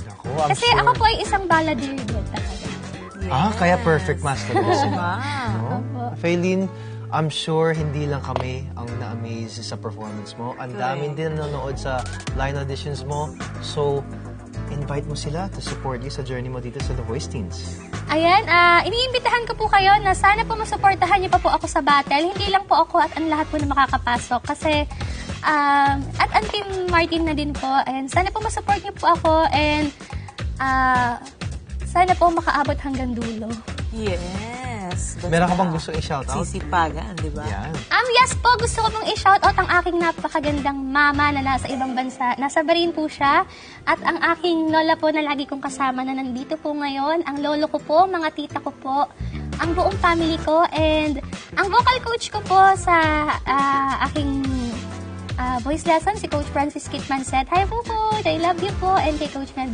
Naku, Kasi ako po ay isang balladeer din talaga. Kaya perfect match to this. Opo. Faylene, I'm sure hindi lang kami ang na-amaze sa performance mo. Ang daming din nanonood sa line auditions mo. So, invite mo sila to support you sa journey mo dito sa The Voice Teens. Ayan, iniimbitahan ko po kayo na sana po masuportahan niyo pa po ako sa battle. Hindi lang po ako at ang lahat po na makakapasok. Kasi, at ang Team Martin na din po. And sana po masupport niyo po ako. And, sana po makaabot hanggang dulo. Yes. Meron ka bang gusto i-shoutout? Sisipagan, di ba? Yan. Yes po, gusto ko pong i-shoutout ang aking napakagandang mama na nasa ibang bansa. Nasa Bahrain po siya. At ang aking lola po na lagi kong kasama na nandito po ngayon. Ang lolo ko po, mga tita ko po, ang buong family ko, and ang vocal coach ko po sa aking voice lesson, si Coach Francis Kitman said, "Hi po, I love you po," and kay Coach Mel